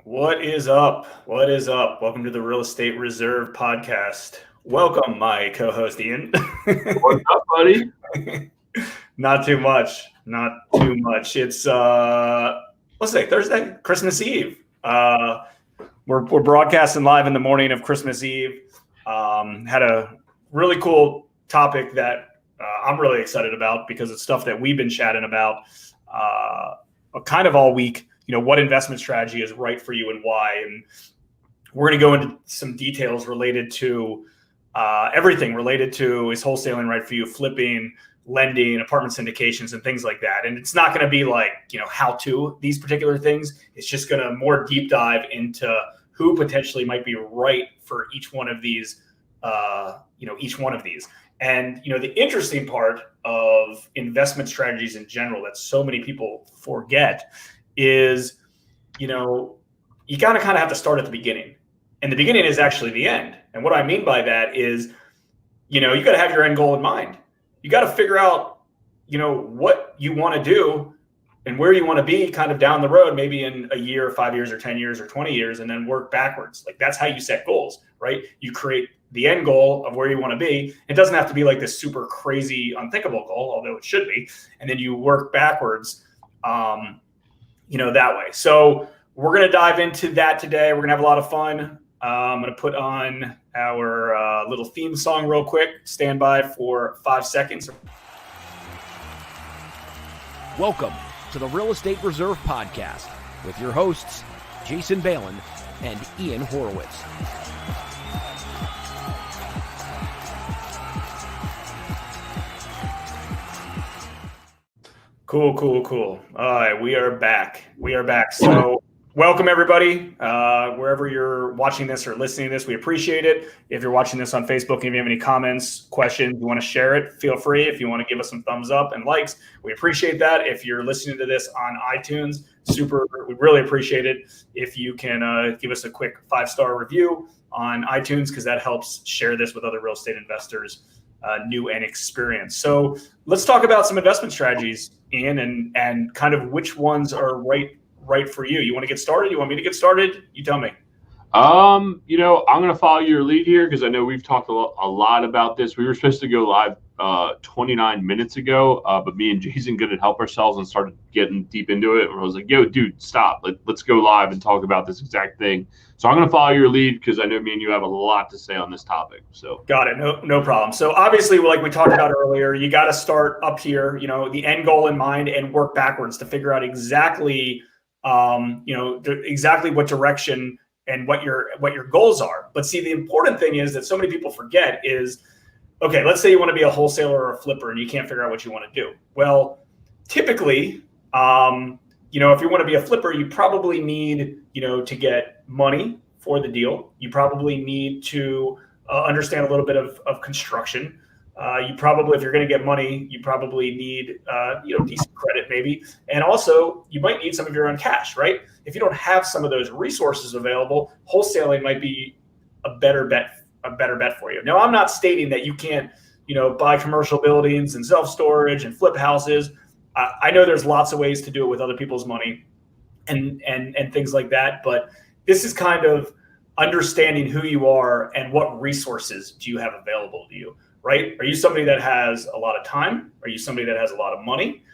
What is up? What is up? Welcome to the Real Estate Reserve podcast. Welcome, my co-host Ian. What's up, buddy? Not too much. Not too much. It's what's today? Thursday, Christmas Eve. We're broadcasting live in the morning of Christmas Eve. Had a really cool topic that I'm really excited about because it's stuff that we've been chatting about kind of all week. You know, what investment strategy is right for you and why. And we're going to go into some details related to everything related to is wholesaling right for you, flipping, lending, apartment syndications, and things like that. And it's not going to be like, how to these particular things. It's just going to more deep dive into who potentially might be right for each one of these, each one of these. And, the interesting part of investment strategies in general that so many people forget is, you got to kind of have to start at the beginning. And the beginning is actually the end. And what I mean by that is, you got to have your end goal in mind. You got to figure out, what you want to do and where you want to be kind of down the road, maybe in a year, 5 years or 10 years or 20 years, and then work backwards. Like that's how you set goals, right? You create the end goal of where you want to be. It doesn't have to be like this super crazy, unthinkable goal, although it should be. And then you work backwards, that way. So we're going to dive into that today. We're going to have a lot of fun. I'm going to put on our little theme song real quick. Stand by for 5 seconds. Welcome to the Real Estate Reserve Podcast with your hosts, Jason Balin and Ian Horowitz. Cool. All right, we are back. So welcome, everybody. Wherever you're watching this or listening to this, we appreciate it. If you're watching this on Facebook, if you have any comments, questions, you want to share it, feel free. If you want to give us some thumbs up and likes, we appreciate that. If you're listening to this on iTunes, we really appreciate it. If you can give us a quick 5-star review on iTunes, because that helps share this with other real estate investors, new and experienced. So let's talk about some investment strategies, Ian, and kind of which ones are right for you. You want to get started? You want me to get started? You tell me. I'm going to follow your lead here because I know we've talked a lot about this. We were supposed to go live 29 minutes ago, but me and Jason couldn't help ourselves and started getting deep into it. And I was like, yo, dude, stop. Let's go live and talk about this exact thing. So I'm going to follow your lead because I know me and you have a lot to say on this topic. So got it. No problem. So obviously, like we talked about earlier, you got to start up here, the end goal in mind and work backwards to figure out exactly, exactly what direction and what your goals are. But see, the important thing is that so many people forget is, okay, let's say you want to be a wholesaler or a flipper and you can't figure out what you want to do. Well, typically, if you want to be a flipper, you probably need, to get money for the deal. You probably need to understand a little bit of construction. You probably, if you're going to get money, you probably need, decent credit maybe. And also you might need some of your own cash, right? If you don't have some of those resources available, wholesaling might be a better bet for you. Now, I'm not stating that you can't, buy commercial buildings and self-storage and flip houses. I know there's lots of ways to do it with other people's money and things like that. But this is kind of understanding who you are and what resources do you have available to you. Right? Are you somebody that has a lot of time? Are you somebody that has a lot of money?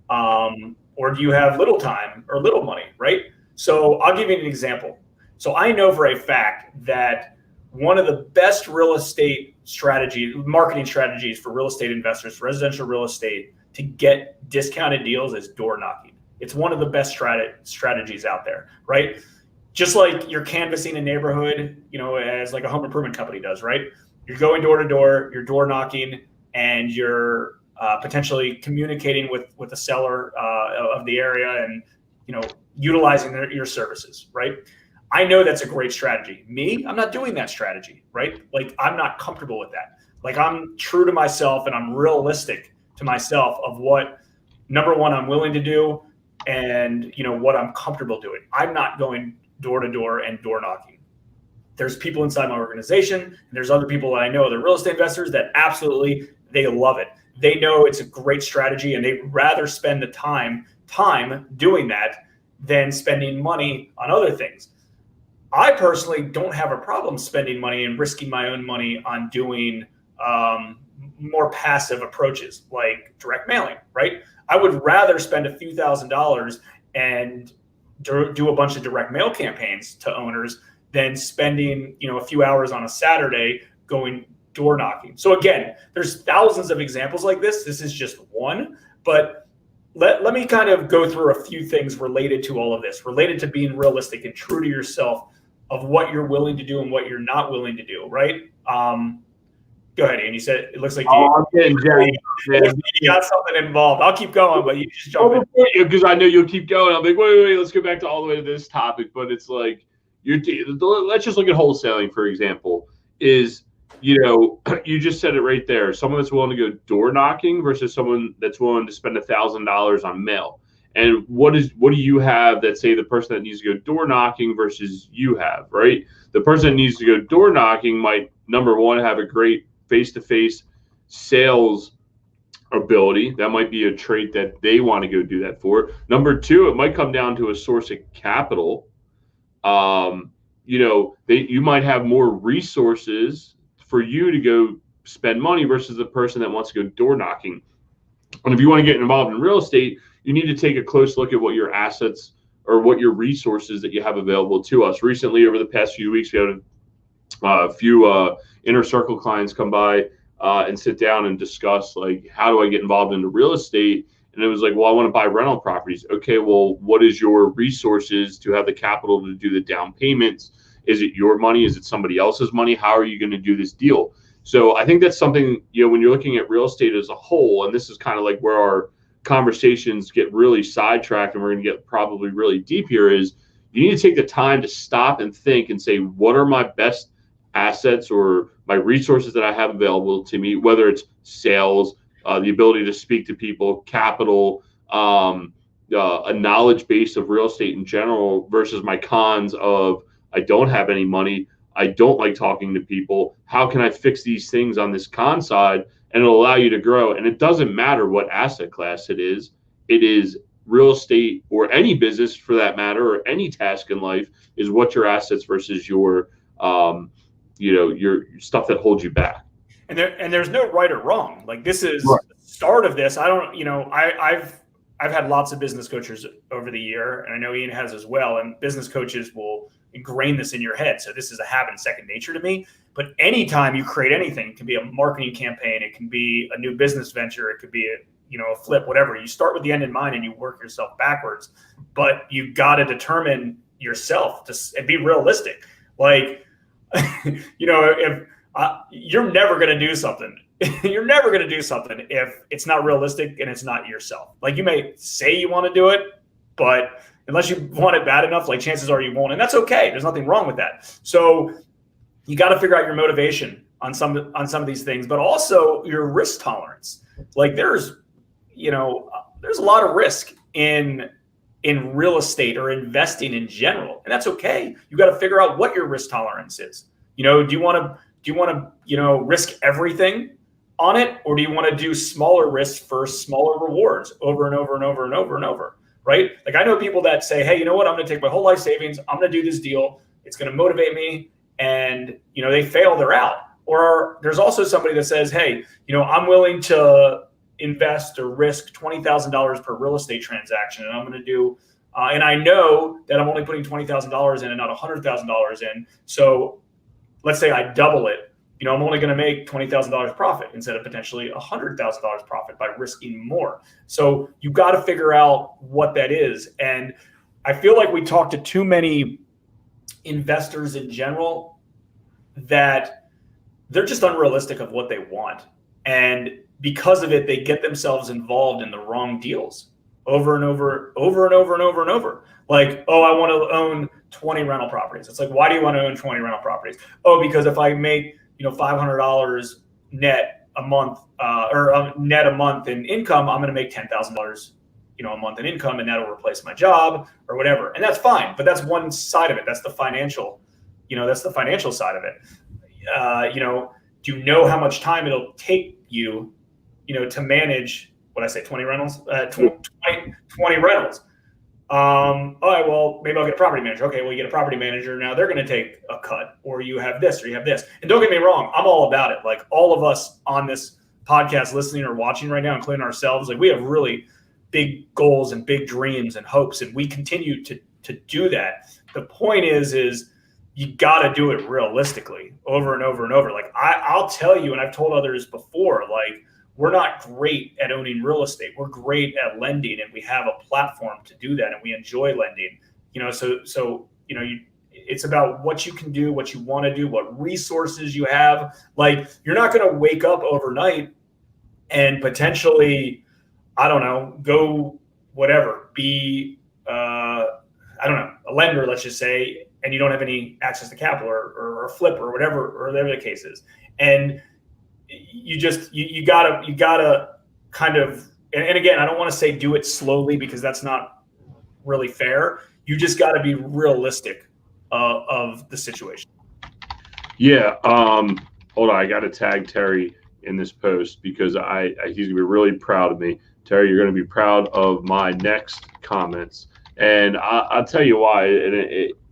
Or do you have little time or little money? Right? So I'll give you an example. So I know for a fact that one of the best real estate marketing strategies for real estate investors, residential real estate, to get discounted deals is door knocking. It's one of the best strategies out there, right? Just like you're canvassing a neighborhood, as like a home improvement company does, right? You're going door to door, you're door knocking, and you're potentially communicating with the seller of the area and, utilizing your services, right? I know that's a great strategy. Me, I'm not doing that strategy, right? Like I'm not comfortable with that. Like I'm true to myself and I'm realistic to myself of what, number one, I'm willing to do and, what I'm comfortable doing. I'm not going door to door and door knocking. There's people inside my organization, and there's other people that I know, they're real estate investors that absolutely, they love it. They know it's a great strategy and they'd rather spend the time doing that than spending money on other things. I personally don't have a problem spending money and risking my own money on doing more passive approaches like direct mailing, right? I would rather spend a few $1,000s and do a bunch of direct mail campaigns to owners than spending, a few hours on a Saturday going door knocking. So again, there's thousands of examples like this. This is just one, but let me kind of go through a few things related to all of this, related to being realistic and true to yourself of what you're willing to do and what you're not willing to do, right? Go ahead, Ian. You said it looks like you got something involved. I'll keep going, but you just jump in. Because I know you'll keep going. I'm like, wait, let's go back to all the way to this topic. But it's like, let's just look at wholesaling, for example, is, you just said it right there. Someone that's willing to go door knocking versus someone that's willing to spend $1,000 on mail. And what do you have that, say, the person that needs to go door knocking versus you have, right? The person that needs to go door knocking might, number one, have a great face-to-face sales ability. That might be a trait that they want to go do that for. Number two, it might come down to a source of capital. You might have more resources for you to go spend money versus the person that wants to go door knocking. And if you want to get involved in real estate, you need to take a close look at what your assets or what your resources that you have available to us. Recently, over the past few weeks, we had a few inner circle clients come by and sit down and discuss, like, how do I get involved into real estate? And it was like, well, I want to buy rental properties. Okay, well, what is your resources to have the capital to do the down payments? Is it your money? Is it somebody else's money? How are you going to do this deal? So I think that's something, when you're looking at real estate as a whole, and this is kind of like where our conversations get really sidetracked and we're going to get probably really deep here, is you need to take the time to stop and think and say, what are my best assets or my resources that I have available to me, whether it's sales, the ability to speak to people, capital, a knowledge base of real estate in general versus my cons of I don't have any money. I don't like talking to people. How can I fix these things on this con side? And it'll allow you to grow. And it doesn't matter what asset class it is. It is real estate or any business for that matter, or any task in life, is what your assets versus your, your stuff that holds you back. And there's no right or wrong. Like, this is right. The start of this. I've had lots of business coaches over the year, and I know Ian has as well. And business coaches will ingrain this in your head. So this is a habit, second nature to me. But anytime you create anything, it can be a marketing campaign, it can be a new business venture, it could be a flip, whatever. You start with the end in mind and you work yourself backwards. But you got to determine yourself and be realistic. Like, if you're never going to do something. You're never going to do something if it's not realistic and it's not yourself. Like, you may say you want to do it, but unless you want it bad enough, like, chances are you won't. And that's okay. There's nothing wrong with that. So you got to figure out your motivation on some of these things, but also your risk tolerance. Like, there's a lot of risk in real estate or investing in general. And that's okay. You got to figure out what your risk tolerance is. Do you want to risk everything on it, or do you want to do smaller risks for smaller rewards over and over and over and over and over, right? Like, I know people that say, hey, you know what? I'm going to take my whole life savings. I'm going to do this deal. It's going to motivate me. And, they fail, they're out. Or there's also somebody that says, hey, I'm willing to invest or risk $20,000 per real estate transaction. And I'm going to do, and I know that I'm only putting $20,000 in and not $100,000 in. So let's say I double it. I'm only going to make $20,000 profit instead of potentially $100,000 profit by risking more. So you got to figure out what that is. And I feel like we talk to too many investors in general that they're just unrealistic of what they want. And because of it, they get themselves involved in the wrong deals over and over and over. Like, oh, I want to own 20 rental properties. It's like, why do you want to own 20 rental properties? Oh, because if I make $500 net a month net a month in income, I'm going to make $10,000 a month in income, and that'll replace my job or whatever. And that's fine, but that's one side of it. That's the financial side of it. Do you know how much time it'll take you, to manage, 20 rentals, 20 rentals. All right, well, well, maybe I'll get a property manager. Okay, well, you get a property manager. Now they're going to take a cut, or you have this, or you have this. And don't get me wrong, I'm all about it. Like all of us on this podcast listening or watching right now, including ourselves, like we have really big goals and big dreams and hopes, and we continue to do that. The point is you got to do it realistically over and over and over. Like I'll tell you, and I've told others before, like we're not great at owning real estate. We're great at lending, and we have a platform to do that, and we enjoy lending. So it's about what you can do, what you want to do, what resources you have. Like you're not going to wake up overnight and potentially, I don't know, go whatever, be a lender, let's just say, and you don't have any access to capital or a flip or whatever the case is. And you gotta kind of, and again, I don't want to say do it slowly because that's not really fair. You just got to be realistic of the situation. Yeah. Hold on. I got to tag Terry in this post because he's going to be really proud of me. Terry, you're going to be proud of my next comments. And I'll tell you why. And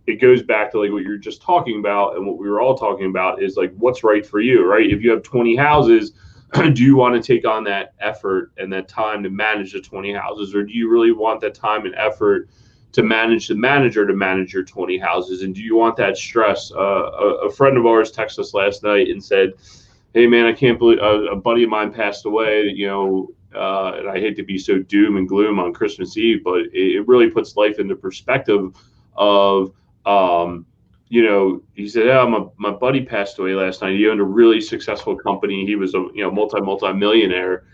it goes back to like what you're just talking about, and what we were all talking about is like what's right for you, right? If you have 20 houses, do you want to take on that effort and that time to manage the 20 houses, or do you really want that time and effort to manage the manager to manage your 20 houses? And do you want that stress? A friend of ours texted us last night and said, "Hey man, I can't believe a buddy of mine passed away, and I hate to be so doom and gloom on Christmas Eve, but it really puts life into perspective of, he said, my buddy passed away last night. He owned a really successful company. He was a, multi-millionaire.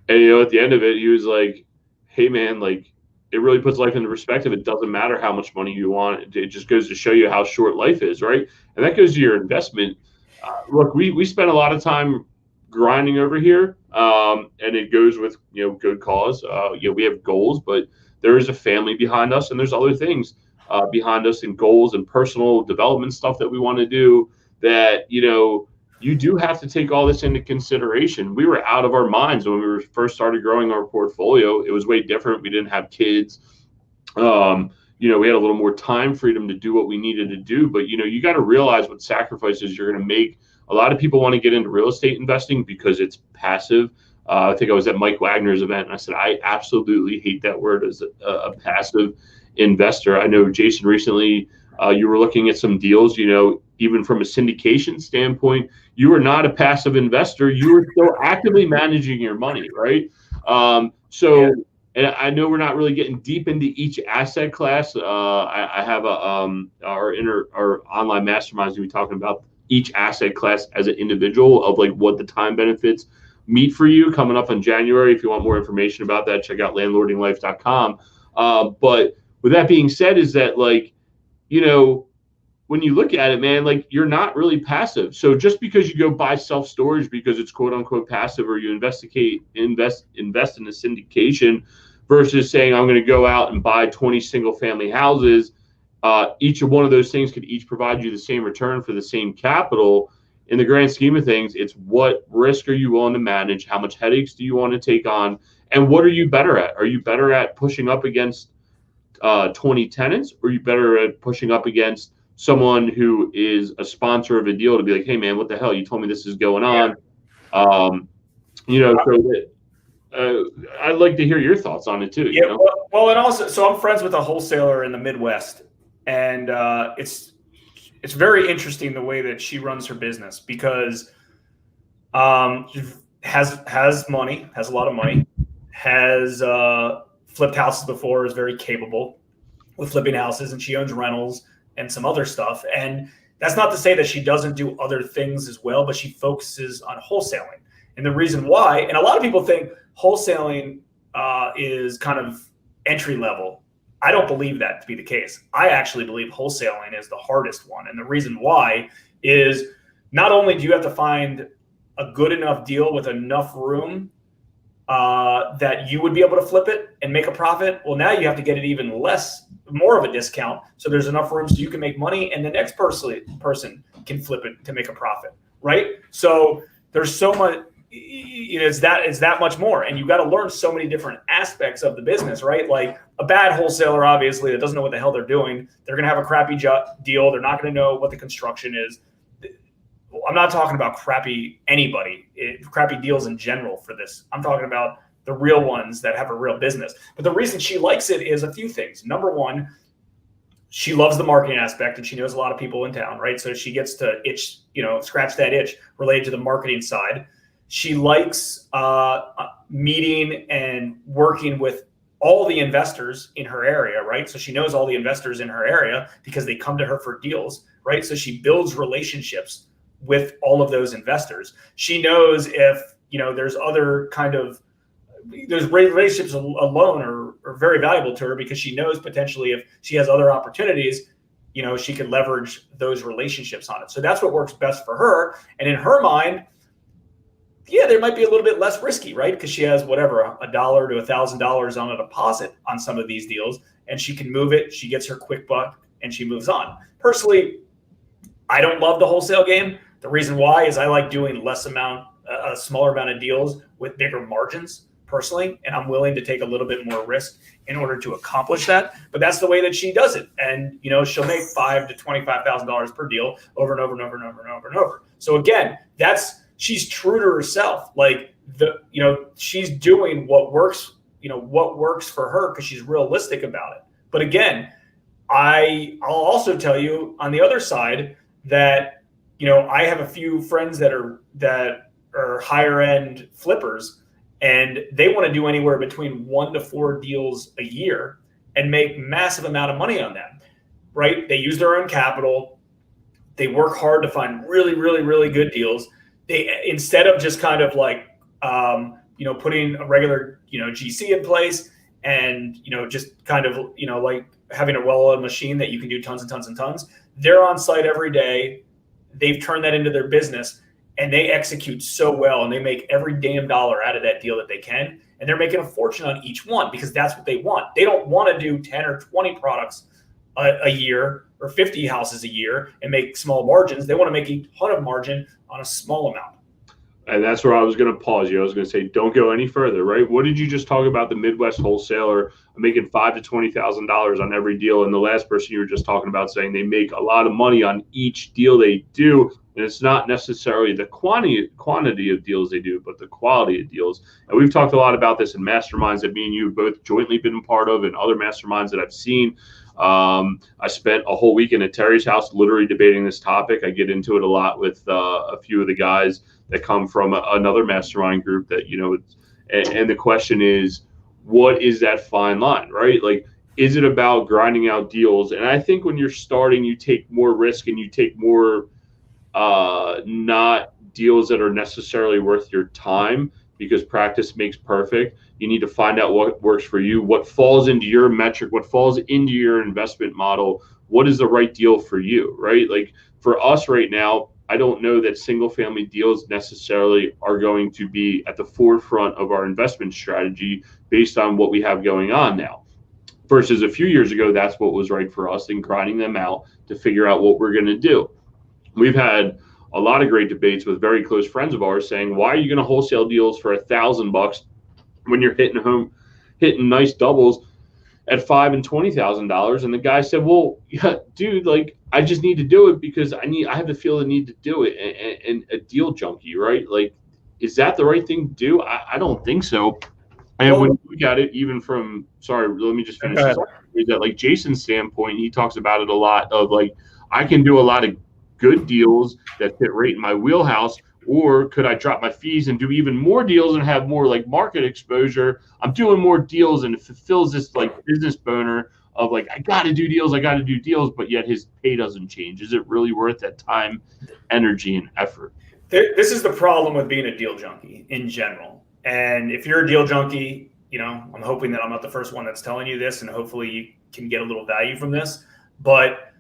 And, at the end of it, he was like, hey man, like it really puts life into perspective. It doesn't matter how much money you want. It just goes to show you how short life is. Right. And that goes to your investment. Look, we spend a lot of time grinding over here, and it goes with good cause. We have goals, but there is a family behind us, and there's other things behind us, and goals and personal development stuff that we want to do. That you do have to take all this into consideration. We were out of our minds when we first started growing our portfolio. It was way different. We didn't have kids. We had a little more time freedom to do what we needed to do. But you got to realize what sacrifices you're going to make. A lot of people want to get into real estate investing because it's passive. I think I was at Mike Wagner's event, and I said, I absolutely hate that word as a passive investor. I know, Jason, recently you were looking at some deals, even from a syndication standpoint, you are not a passive investor. You are still actively managing your money, right? And I know we're not really getting deep into each asset class. I have our online masterminds, we talking about each asset class as an individual of like what the time benefits meet for you coming up in January. If you want more information about that, check out landlordinglife.com. But with that being said, is that like, when you look at it, man, like you're not really passive. So just because you go buy self-storage because it's quote unquote passive, or you invest in a syndication versus saying I'm going to go out and buy 20 single family houses, each of one of those things could each provide you the same return for the same capital. In the grand scheme of things, it's what risk are you willing to manage? How much headaches do you want to take on? And what are you better at? Are you better at pushing up against 20 tenants? Or are you better at pushing up against someone who is a sponsor of a deal to be like, hey man, what the hell? You told me this is going on. I'd like to hear your thoughts on it too. Yeah. Well, and also, so I'm friends with a wholesaler in the Midwest, and it's very interesting the way that she runs her business because has money, has a lot of money, has flipped houses before, is very capable with flipping houses, and she owns rentals and some other stuff. And that's not to say that she doesn't do other things as well, but she focuses on wholesaling. And the reason why, and a lot of people think wholesaling is kind of entry level. I don't believe that to be the case. I actually believe wholesaling is the hardest one. And the reason why is not only do you have to find a good enough deal with enough room that you would be able to flip it and make a profit. Well, now you have to get it even more of a discount. So there's enough room so you can make money and the next person can flip it to make a profit, right? So there's so much, it's that much more, and you got to learn so many different aspects of the business, right? Like a bad wholesaler, obviously, that doesn't know what the hell they're doing. They're going to have a crappy deal. They're not going to know what the construction is. I'm not talking about crappy deals in general for this. I'm talking about the real ones that have a real business. But the reason she likes it is a few things. Number one, she loves the marketing aspect, and she knows a lot of people in town, right? So she gets to scratch that itch related to the marketing side. She likes meeting and working with all the investors in her area, right? So she knows all the investors in her area because they come to her for deals, right? So she builds relationships with all of those investors. She knows if, there's other kind of, those relationships alone are very valuable to her, because she knows potentially if she has other opportunities, she could leverage those relationships on it. So that's what works best for her. And in her mind, yeah, there might be a little bit less risky, right? Because she has whatever, $100 to $1,000 on a deposit on some of these deals, and she can move it. She gets her quick buck and she moves on. Personally, I don't love the wholesale game. The reason why is I like doing a smaller amount of deals with bigger margins personally, and I'm willing to take a little bit more risk in order to accomplish that. But that's the way that she does it, and she'll make $5,000 to $25,000 per deal over and over and over and over and over and over. So again, she's true to herself. Like she's doing what works for her because she's realistic about it. But again, I'll also tell you on the other side that I have a few friends that are higher end flippers, and they want to do anywhere between 1 to 4 deals a year and make massive amount of money on them, right? They use their own capital. They work hard to find really, really, really good deals. They, instead of just kind of like, putting a regular, GC in place and, just kind of, like having a well-oiled machine that you can do tons and tons and tons, they're on site every day. They've turned that into their business, and they execute so well, and they make every damn dollar out of that deal that they can. And they're making a fortune on each one because that's what they want. They don't want to do 10 or 20 products a year or 50 houses a year and make small margins. They want to make a ton of margin on a small amount. And that's where I was going to pause you. I was going to say, don't go any further, right? What did you just talk about? The Midwest wholesaler making $5,000 to $20,000 on every deal, and the last person you were just talking about saying they make a lot of money on each deal they do, and it's not necessarily the quantity of deals they do, but the quality of deals. And we've talked a lot about this in masterminds that me and you have both jointly been a part of, and other masterminds that I've seen. I spent a whole weekend at Terry's house literally debating this topic. I get into it a lot with a few of the guys that come from another mastermind group that, and the question is, what is that fine line, right? Like, is it about grinding out deals? And I think when you're starting, you take more risk and you take more not deals that are necessarily worth your time, because practice makes perfect. You need to find out what works for you, what falls into your metric, what falls into your investment model, what is the right deal for you, right? Like for us right now, I don't know that single family deals necessarily are going to be at the forefront of our investment strategy based on what we have going on now. Versus a few years ago, that's what was right for us, and grinding them out to figure out what we're going to do. We've had a lot of great debates with very close friends of ours saying, why are you going to wholesale deals for $1,000 when you're hitting nice doubles at $5,000 and $20,000? And the guy said, well, yeah, dude, like, I just need to do it because I have to feel the need to do it. And a deal junkie, right? Like, is that the right thing to do? I don't think so. And when you look at it, even from, sorry, let me just finish this. That, like, Jason's standpoint, he talks about it a lot of, like, I can do a lot of good deals that fit right in my wheelhouse, or could I drop my fees and do even more deals and have more like market exposure? I'm doing more deals, and it fulfills this like business boner of like, I got to do deals, but yet his pay doesn't change. Is it really worth that time, energy, and effort? This is the problem with being a deal junkie in general. And if you're a deal junkie, I'm hoping that I'm not the first one that's telling you this, and hopefully you can get a little value from this. But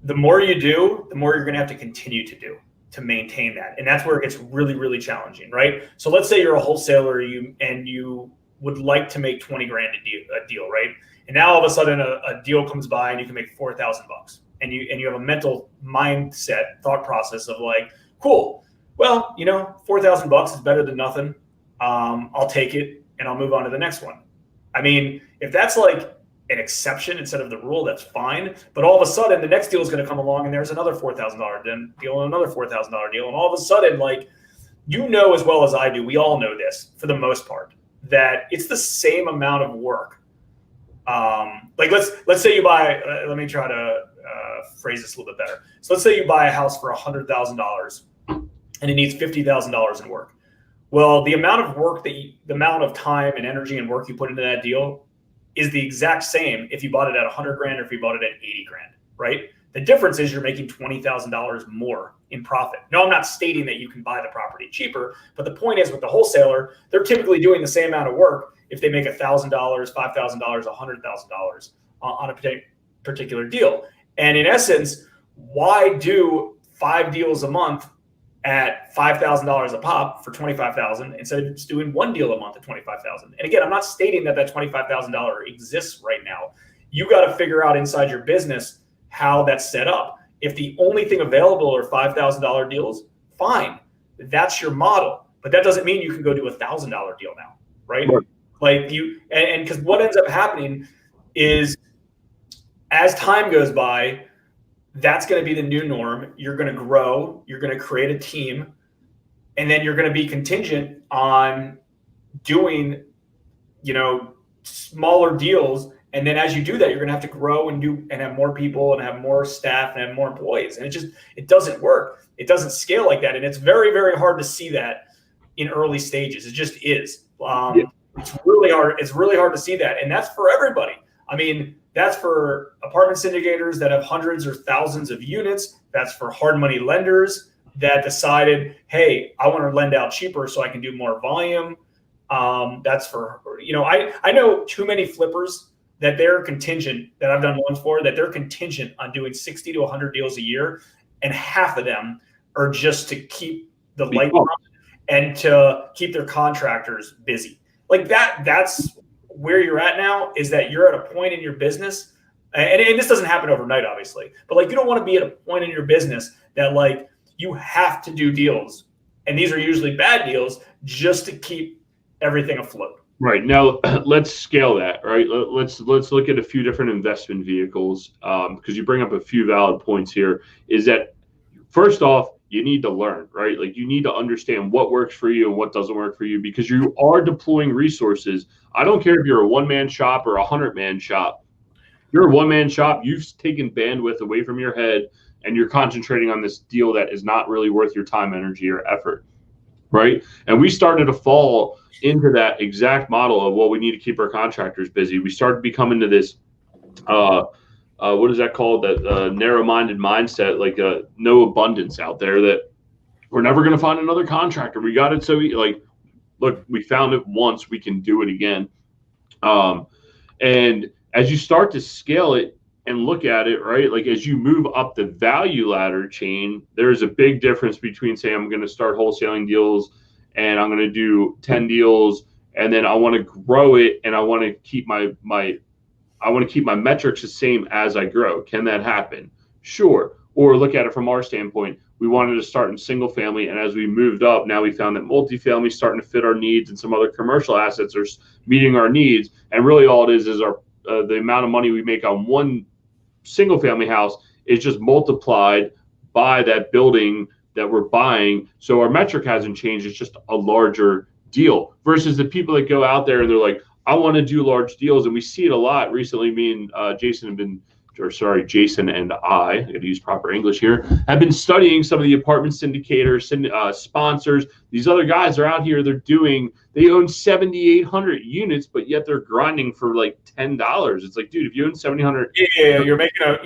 the more you do, the more you're going to have to continue to do to maintain that. And that's where it gets really, really challenging, right? So let's say you're a wholesaler and you would like to make 20 grand a deal, right? And now all of a sudden a deal comes by and you can make $4,000, and you have a mental mindset thought process of like, cool, Well, $4,000 is better than nothing. I'll take it and I'll move on to the next one. I mean, if that's like an exception instead of the rule, that's fine. But all of a sudden, the next deal is going to come along and there's another $4,000 deal and another $4,000 deal. And all of a sudden, like, as well as I do, we all know this for the most part, that it's the same amount of work. Like let's say you buy, let me try to phrase this a little bit better. So let's say you buy a house for $100,000 and it needs $50,000 in work. Well, the amount of work the amount of time and energy and work you put into that deal is the exact same if you bought it at 100 grand or if you bought it at 80 grand, right? The difference is you're making $20,000 more in profit. No, I'm not stating that you can buy the property cheaper, but the point is with the wholesaler, they're typically doing the same amount of work if they make $1,000, $5,000, $100,000 on a particular deal. And in essence, why do 5 deals a month at $5,000 a pop for $25,000 instead of just doing 1 deal a month at $25,000? And again, I'm not stating that $25,000 exists right now. You got to figure out inside your business how that's set up. If the only thing available are $5,000 deals, fine, that's your model. But that doesn't mean you can go do $1,000 deal now, right? Sure. Like and because what ends up happening is as time goes by, that's going to be the new norm. You're going to grow, you're going to create a team, and then you're going to be contingent on doing, smaller deals. And then as you do that, you're going to have to grow and have more people and have more staff and have more employees. And it doesn't work. It doesn't scale like that. And it's very, very hard to see that in early stages. It just is. It's really hard. It's really hard to see that. And that's for everybody. I mean, that's for apartment syndicators that have hundreds or thousands of units. That's for hard money lenders that decided, hey, I want to lend out cheaper so I can do more volume. That's for, I know too many flippers that they're contingent, that I've done loans for, that they're contingent on doing 60 to 100 deals a year. And half of them are just to keep the light on and to keep their contractors busy. Like that's where you're at now, is that you're at a point in your business, and this doesn't happen overnight, obviously, but like you don't want to be at a point in your business that like you have to do deals, and these are usually bad deals, just to keep everything afloat. Right. Now let's scale that, right? Let's look at a few different investment vehicles, because you bring up a few valid points here. Is that first off, you need to learn, right? Like you need to understand what works for you and what doesn't work for you, because you are deploying resources. I don't care if you're a one-man shop or a 100-man shop. You're a one-man shop. You've taken bandwidth away from your head and you're concentrating on this deal that is not really worth your time, energy, or effort, right? And we started to fall into that exact model of, well, we need to keep our contractors busy. We started becoming to this, what is that called? That narrow-minded mindset, like no abundance out there, that we're never going to find another contractor. We got it. So look, we found it once, we can do it again. And as you start to scale it and look at it, right, like as you move up the value ladder chain, there's a big difference between saying I'm going to start wholesaling deals and I'm going to do 10 deals, and then I want to grow it and I want to keep my metrics the same as I grow. Can that happen? Sure. Or look at it from our standpoint. We wanted to start in single family, and as we moved up, now we found that multifamily is starting to fit our needs, and some other commercial assets are meeting our needs. And really all it is our the amount of money we make on one single family house is just multiplied by that building that we're buying. So our metric hasn't changed. It's just a larger deal versus the people that go out there and they're like, I want to do large deals. And we see it a lot recently. Me and Jason and I got to use proper English here, have been studying some of the apartment syndicators, sponsors. These other guys are out here, they own 7,800 units, but yet they're grinding for like $10. It's like, dude, if you own 7,800. Yeah, you're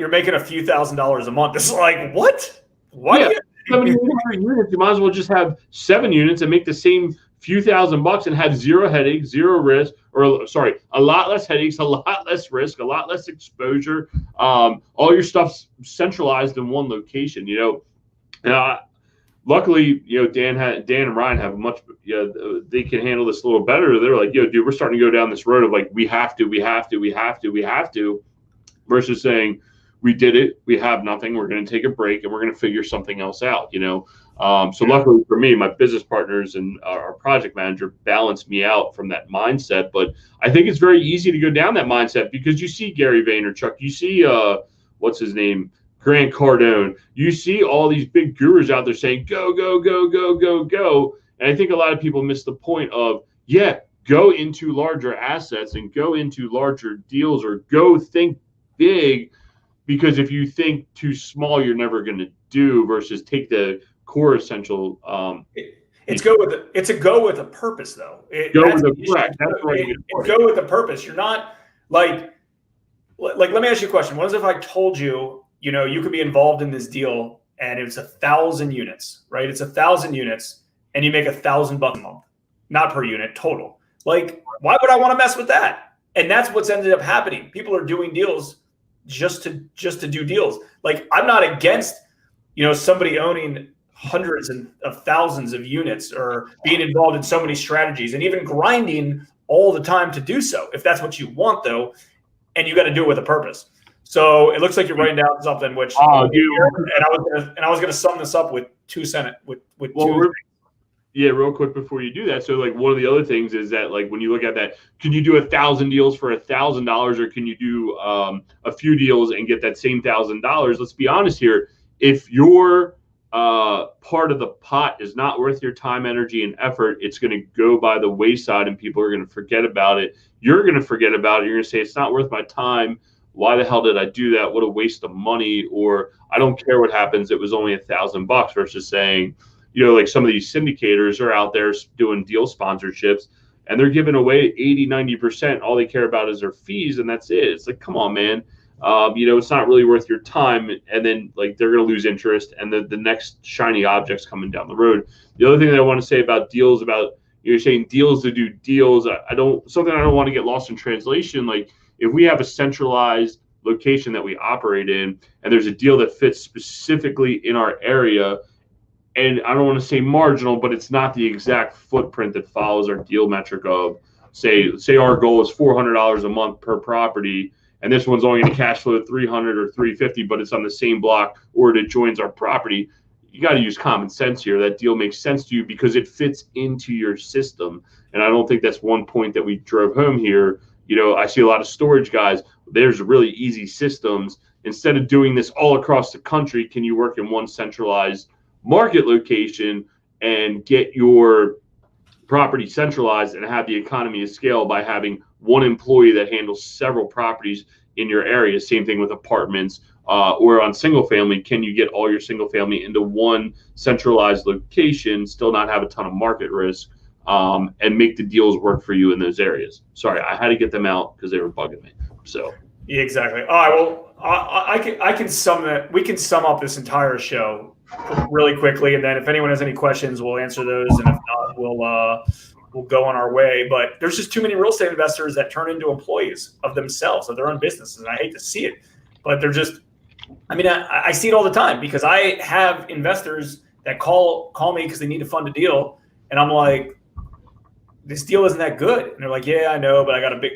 making a few $1,000s a month. It's like, what? Why? Yeah, 7,800 units, you might as well just have 7 units and make the same few $1,000 and have zero headaches, zero risk, a lot less headaches, a lot less risk, a lot less exposure. All your stuff's centralized in one location. Luckily, Dan and Ryan have they can handle this a little better. They're like, dude, we're starting to go down this road of like we have to, versus saying we did it. We have nothing. We're going to take a break and we're going to figure something else out, So luckily for me, my business partners and our project manager balanced me out from that mindset. But I think it's very easy to go down that mindset because you see Gary Vaynerchuk, you see, what's his name? Grant Cardone. You see all these big gurus out there saying, go, go, go, go, go, go. And I think a lot of people miss the point of, go into larger assets and go into larger deals or go think big, because if you think too small, you're never going to do versus take the core essential. It's a go with a purpose, though. Go with a purpose. You're not like let me ask you a question. What if I told you, you could be involved in this deal and it's 1,000 units, right? It's 1,000 units and you make $1,000 a month, not per unit, total. Like, why would I want to mess with that? And that's what's ended up happening. People are doing deals just to do deals. Like, I'm not against, somebody owning hundreds of thousands of units or being involved in so many strategies and even grinding all the time to do so. If that's what you want, though, and you got to do it with a purpose. So it looks like you're writing down something, which and I was gonna sum this up with two real quick before you do that. So like one of the other things is that like when you look at that, can you do 1,000 deals for $1,000 or can you do a few deals and get that same $1,000? Let's be honest here. If your part of the pot is not worth your time, energy, and effort, it's going to go by the wayside and people are going to forget about it. You're going to forget about it. You're going to say, it's not worth my time. Why the hell did I do that? What a waste of money. Or I don't care what happens. It was only $1,000 versus saying, like some of these syndicators are out there doing deal sponsorships and they're giving away 80, 90%. All they care about is their fees. And that's it. It's like, come on, man. It's not really worth your time. And then like, they're going to lose interest and the next shiny object's coming down the road. The other thing that I want to say about deals, you're saying deals to do deals. I don't want to get lost in translation. Like if we have a centralized location that we operate in and there's a deal that fits specifically in our area, and I don't want to say marginal, but it's not the exact footprint that follows our deal metric of say our goal is $400 a month per property. And this one's only going to cash flow $300 or $350, but it's on the same block or it joins our property. You got to use common sense here. That deal makes sense to you because it fits into your system. And I don't think that's one point that we drove home here. I see a lot of storage guys. There's really easy systems. Instead of doing this all across the country, can you work in one centralized market location and get your property centralized and have the economy of scale by having one employee that handles several properties in your area? Same thing with apartments or on single family. Can you get all your single family into one centralized location, still not have a ton of market risk, and make the deals work for you in those areas? Sorry, I had to get them out because they were bugging me. So yeah, exactly. All right, well, I can sum that. We can sum up this entire show really quickly, and then if anyone has any questions, we'll answer those, and if not, we'll go on our way. But there's just too many real estate investors that turn into employees of themselves, of their own businesses, and I hate to see it, but they're just. I mean, I see it all the time because I have investors that call me because they need to fund a deal, and I'm like, this deal isn't that good, and they're like, yeah, I know, but I got a big,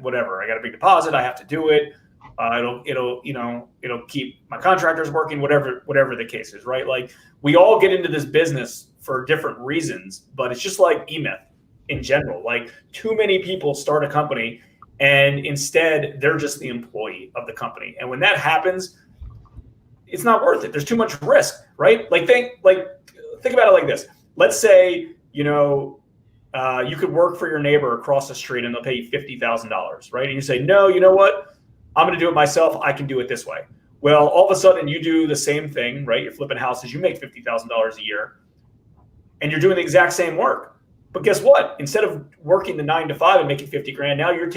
whatever, I got a big deposit, I have to do it. It'll keep my contractors working, whatever the case is, right? Like we all get into this business for different reasons, but it's just like eMyth in general. Like too many people start a company and instead they're just the employee of the company. And when that happens, it's not worth it. There's too much risk, right? Like think about it like this. Let's say, you could work for your neighbor across the street and they'll pay you $50,000, right? And you say, no, you know what? I'm going to do it myself. I can do it this way. Well, all of a sudden you do the same thing, right? You're flipping houses. You make $50,000 a year and you're doing the exact same work. But guess what? Instead of working the 9 to 5 and making 50 grand, now you're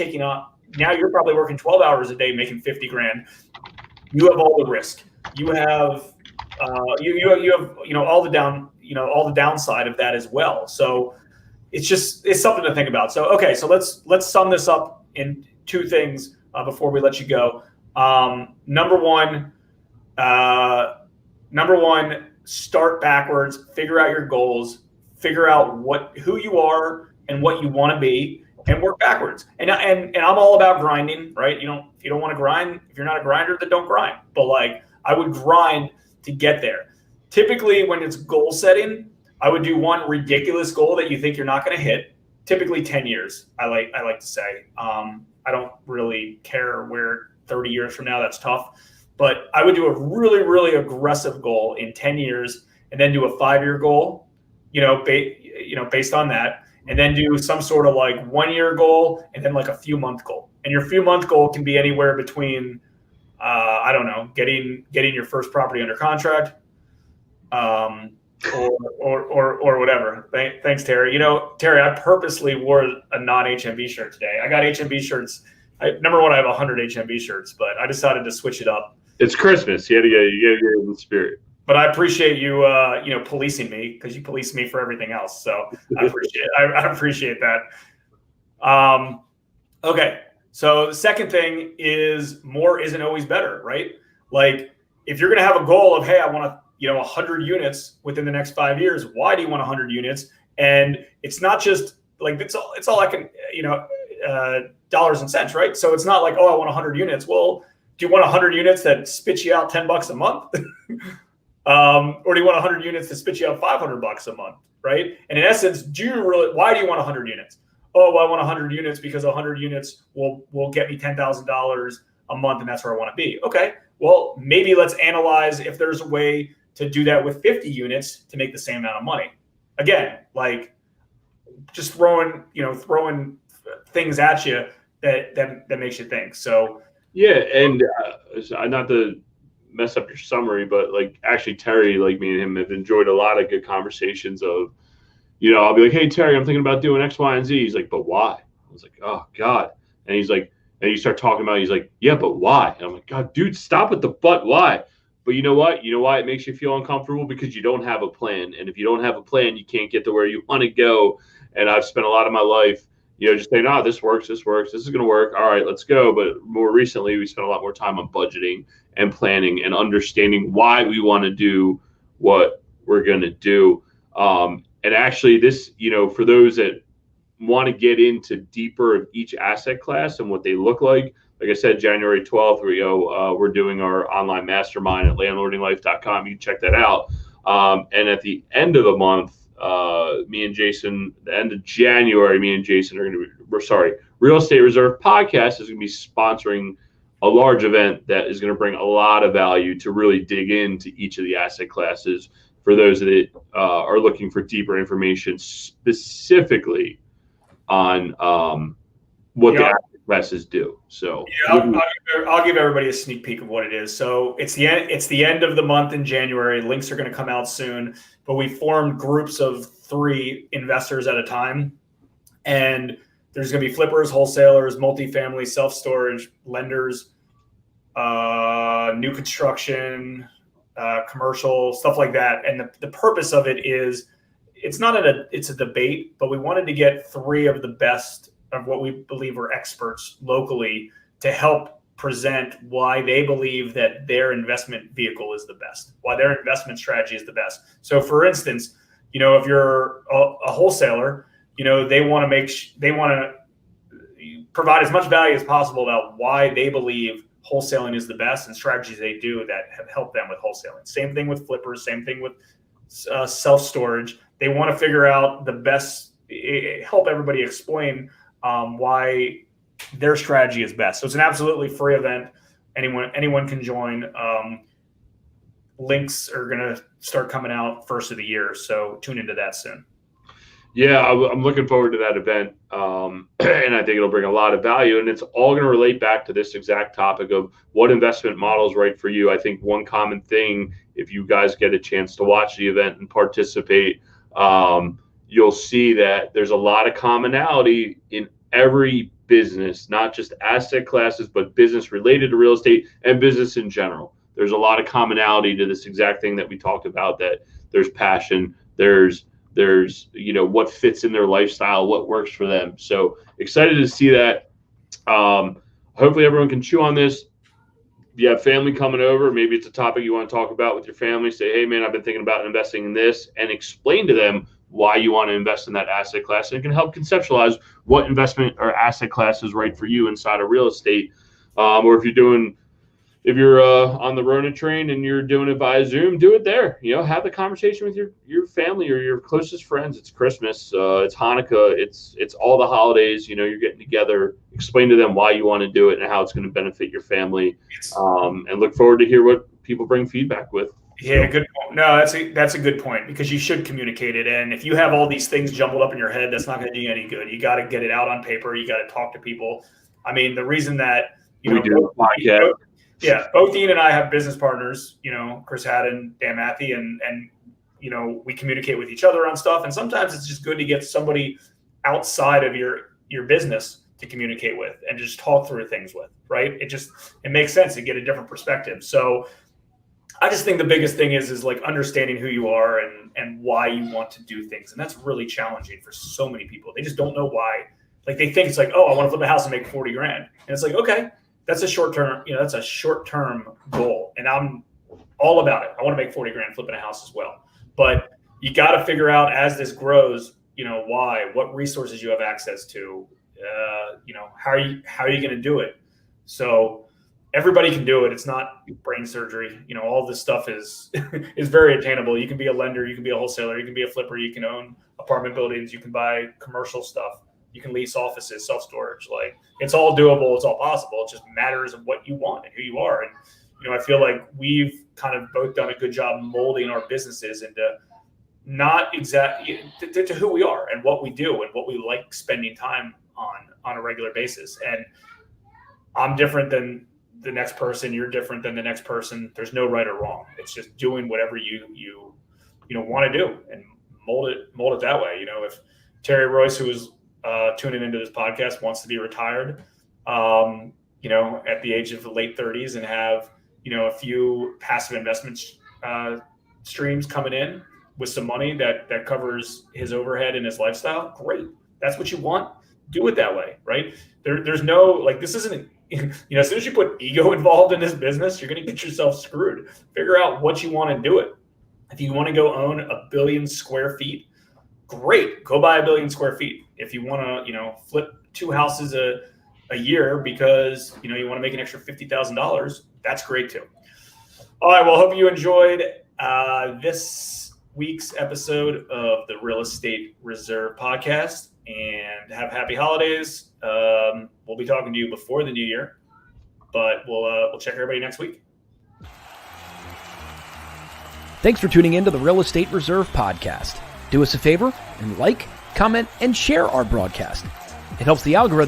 probably working 12 hours a day, making 50 grand. You have all the risk. You have, you have all the downside of that as well. So it's something to think about. So, okay. So let's sum this up in two things. Before we let you go, number one, start backwards, figure out your goals, figure out who you are and what you want to be, and work backwards. And I'm all about grinding, right? If you don't want to grind, if you're not a grinder, then don't grind. But like I would grind to get there. Typically when it's goal setting, I would do one ridiculous goal that you think you're not going to hit. Typically 10 years, I like to say. I don't really care where 30 years from now, that's tough. But I would do a really, really aggressive goal in 10 years and then do a 5-year goal, based on that. And then do some sort of like 1-year goal and then like a few month goal. And your few month goal can be anywhere between, getting your first property under contract, or whatever. Thanks, Terry. Terry, I purposely wore a non-HMB shirt today. I got HMB shirts. Number one, I have 100 HMB shirts, but I decided to switch it up. It's Christmas. You got to get in the spirit. But I appreciate you, policing me, because you police me for everything else. So I appreciate that. Okay. So the second thing is more isn't always better, right? Like if you're going to have a goal of, hey, I want to, 100 units within the next 5 years. Why do you want 100 units? And it's not just like, it's all I can, dollars and cents, right? So it's not like, oh, I want 100 units. Well, do you want 100 units that spit you out $10 a month? Or do you want 100 units that spit you out $500 a month, right? And in essence, why do you want 100 units? Oh, well, I want 100 units because 100 units will get me $10,000 a month, and that's where I want to be. Okay, well, maybe let's analyze if there's a way to do that with 50 units to make the same amount of money. Again, like just throwing things at you that makes you think. So yeah, and not to mess up your summary, but like actually Terry, like me and him have enjoyed a lot of good conversations of, I'll be like, hey Terry, I'm thinking about doing X, Y, and Z. He's like, but why? I was like, oh God. And he's like, and you start talking about it, he's like, yeah, but why? And I'm like, God, dude, stop with the but why? But you know what? You know why it makes you feel uncomfortable? Because you don't have a plan. And if you don't have a plan, you can't get to where you want to go. And I've spent a lot of my life, just saying, no, this works, this is going to work. All right, let's go. But more recently, we spent a lot more time on budgeting and planning and understanding why we want to do what we're going to do. And actually this, for those that want to get into deeper of each asset class and what they look like I said, January 12th, we're doing our online mastermind at landlordinglife.com. You can check that out. And at the end of the month, me and Jason, the end of January, me and Jason are going to Real Estate Reserve Podcast is going to be sponsoring a large event that is going to bring a lot of value to really dig into each of the asset classes for those that are looking for deeper information specifically on what the asset classes do. So I'll give everybody a sneak peek of what it is. So it's the end of the month in January. Links are going to come out soon, but we formed groups of 3 investors at a time, and there's going to be flippers, wholesalers, multifamily, self-storage, lenders, new construction, commercial, stuff like that. And the purpose of it is it's a debate, but we wanted to get 3 of the best of what we believe are experts locally to help present why they believe that their investment vehicle is the best, why their investment strategy is the best. So for instance, if you're a wholesaler, they want to provide as much value as possible about why they believe wholesaling is the best and strategies they do that have helped them with wholesaling. Same thing with flippers, same thing with self-storage. They want to figure out the best, help everybody explain why their strategy is best. So it's an absolutely free event. Anyone can join. Links are going to start coming out first of the year, so tune into that soon. Yeah, I'm looking forward to that event, and I think it'll bring a lot of value. And it's all going to relate back to this exact topic of what investment model is right for you. I think one common thing, if you guys get a chance to watch the event and participate, you'll see that there's a lot of commonality in every business, not just asset classes, but business related to real estate and business in general. There's a lot of commonality to this exact thing that we talked about, that there's passion, there's what fits in their lifestyle, what works for them. So excited to see that. Hopefully everyone can chew on this. If you have family coming over, maybe it's a topic you want to talk about with your family. Say, hey man, I've been thinking about investing in this, and explain to them why you want to invest in that asset class, and it can help conceptualize what investment or asset class is right for you inside of real estate. Or if you're on the Rona train and you're doing it via Zoom, do it there. Have the conversation with your family or your closest friends. It's Christmas, it's Hanukkah, it's all the holidays. You're getting together. Explain to them why you want to do it and how it's going to benefit your family. And look forward to hear what people bring feedback with. Yeah, good point. No, that's a good point, because you should communicate it. And if you have all these things jumbled up in your head, that's not going to do you any good. You got to get it out on paper. You got to talk to people. I mean, the reason that we do a podcast. Yeah, both Ian and I have business partners, Chris Haddon, Dan Matthew, and we communicate with each other on stuff. And sometimes it's just good to get somebody outside of your business to communicate with and just talk through things with, right? It makes sense to get a different perspective. So I just think the biggest thing is like understanding who you are and why you want to do things. And that's really challenging for so many people. They just don't know why. Like they think it's like, oh, I want to flip a house and make $40,000. And it's like, okay, that's a short-term goal. And I'm all about it. I want to make $40,000 flipping a house as well. But you got to figure out as this grows, why, what resources you have access to, how are you going to do it? So everybody can do it. It's not brain surgery. All this stuff is very attainable. You can be a lender, you can be a wholesaler, you can be a flipper, you can own apartment buildings, you can buy commercial stuff, you can lease offices, self-storage. Like it's all doable, it's all possible. It just matters of what you want and who you are. And I feel like we've kind of both done a good job molding our businesses into not exactly to who we are and what we do and what we like spending time on a regular basis. And I'm different than the next person, you're different than the next person. There's no right or wrong. It's just doing whatever you want to do and mold it that way. If Terry Royce, who is tuning into this podcast, wants to be retired, at the age of the late 30s and have, a few passive investment streams coming in with some money that covers his overhead and his lifestyle, great. That's what you want. Do it that way, right? There's no, like, this isn't, as soon as you put ego involved in this business, you're going to get yourself screwed. Figure out what you want to do it. If you want to go own 1 billion square feet, great. Go buy 1 billion square feet. If you want to, flip 2 houses a year because, you want to make an extra $50,000, that's great too. All right. Well, hope you enjoyed this week's episode of the Real Estate Reserve podcast, and have happy holidays. We'll be talking to you before the new year, but we'll check everybody next week. Thanks for tuning in to the Real Estate Reserve podcast. Do us a favor and like, comment, and share our broadcast. It helps the algorithm